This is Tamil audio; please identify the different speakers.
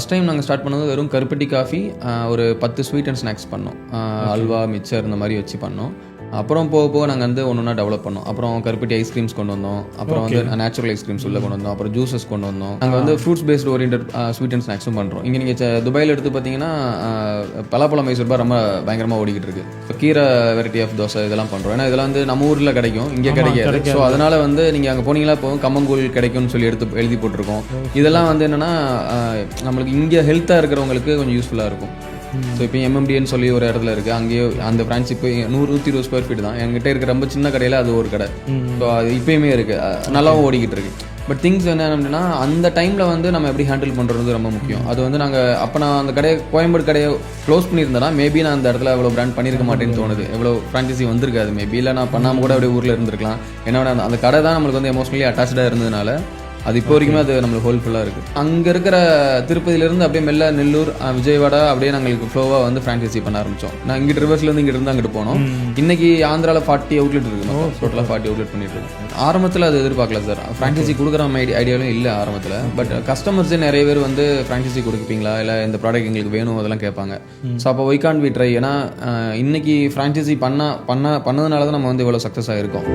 Speaker 1: ஃபஸ்ட் டைம் நாங்கள் ஸ்டார்ட் பண்ணது வெறும் கருப்பட்டி காஃபி, ஒரு 10 ஸ்வீட் அண்ட் ஸ்நாக்ஸ் பண்ணோம். அல்வா, மிக்சர் இந்த மாதிரி வச்சு பண்ணோம். அப்புறம் போக போக நாங்கள் வந்து ஒன்று ஒன்றா டெவலப் பண்ணோம். அப்புறம் கருப்பட்டி ஐஸ்கிரீம்ஸ் கொண்டு வந்தோம். அப்புறம் வந்து நேச்சுரல் ஐஸ்கிரீம்ஸ் உள்ள கொண்டு வந்தோம். அப்புறம் ஜூஸஸ் கொண்டு வந்தோம். நாங்கள் வந்து fruits paste orient sweet and ஸ்நாக்ஸும் பண்ணுறோம். இங்கே நீங்கள் துபாயில் எடுத்து பார்த்தீங்கன்னா பலாப்பழம் மைசூர் பார் ரொம்ப பயங்கரமாக ஓடிக்கிட்டு இருக்கு. கீரை வெரைட்டி ஆஃப் தோசை இதெல்லாம் பண்ணுறோம். ஏன்னா இதெல்லாம் வந்து நம்ம ஊரில் கிடைக்கும், இங்கே கிடைக்காது. ஸோ அதனால் வந்து நீங்கள் அங்கே போனீங்களா இப்போ கம்மங்கூழ் கிடைக்கும்னு சொல்லி எழுதி போட்டிருக்கோம். இதெல்லாம் வந்து என்னென்னா நம்மளுக்கு இங்கே ஹெல்த்தாக இருக்கிறவங்களுக்கு கொஞ்சம் யூஸ்ஃபுல்லாக இருக்கும். ஸோ இப்போ எம்எம்டின்னு சொல்லி ஒரு இடத்துல இருக்குது. அங்கேயே அந்த பிரான்ச் இப்போ 100-120 ஸ்கொயர் ஃபீட் தான். என்கிட்ட இருக்கிற ரொம்ப சின்ன கடையில் அது ஒரு கடை. ஸோ அது இப்போயுமே இருக்குது, நல்லாவும் ஓடிக்கிட்டு இருக்கு. பட் திங்ஸ் என்ன அப்படின்னா அந்த டைமில் வந்து நம்ம எப்படி ஹேண்டில் பண்ணுறது ரொம்ப முக்கியம். அது வந்து நாங்கள் அப்போ நான் அந்த கடையை கோயம்பேடு கடையை க்ளோஸ் பண்ணியிருந்தேன்னா மேபி நான் அந்த இடத்துல எவ்வளோ பிராண்ட் பண்ணியிருக்க மாட்டேன்னு தோணுது. எவ்வளோ ஃப்ரான்ச்சைசி வந்திருக்காது மேபி. இல்லை நான் பண்ணாமல் கூட அப்படியே ஊரில் இருந்திருக்கலாம். என்னோட அந்த கடை தான் நம்மளுக்கு வந்து எமோஷனலி அட்டாச்சாக இருந்ததுனால அது இப்போ வரைக்குமே அது நம்மளுக்கு ஹோல்ஃபுல்லாக இருக்குது. அங்கே இருக்கிற திருப்பதியிலேருந்து அப்படியே மெல்ல நெல்லூர், விஜயவாடா அப்படியே நாங்களுக்கு ஃப்ளோவாக வந்து ஃப்ரான்ச்சைசி பண்ண ஆரம்பித்தோம். நான் இங்கிட்டு ரிவர்ஸ்லேருந்து இங்கிட்டு அங்கிட்டு போனோம். இன்னைக்கு ஆந்திராவில் 40 அவுட்லெட் இருக்குது. டோட்டலாக 40 அவுட்லெட் பண்ணிட்டு இருக்கோம். ஆரம்பத்தில் அது எதிர்பார்க்கல சார். ஃப்ரான்ச்சைசி கொடுக்குற ஐடியாவும் இல்லை ஆரம்பத்தில். பட் கஸ்டமர்ஸே நிறைய பேர் வந்து ஃப்ரான்ச்சைசி கொடுப்பீங்களா, இல்லை இந்த ப்ராடக்ட் எங்களுக்கு வேணும் அதெல்லாம் கேட்பாங்க. ஸோ அப்போ ஒய் கான்ட் வி ட்ரை. ஏன்னா இன்னைக்கு ஃப்ரான்ச்சைசி பண்ணதுனால தான் நம்ம வந்து இவ்வளோ சக்ஸஸ் ஆகிருக்கோம்.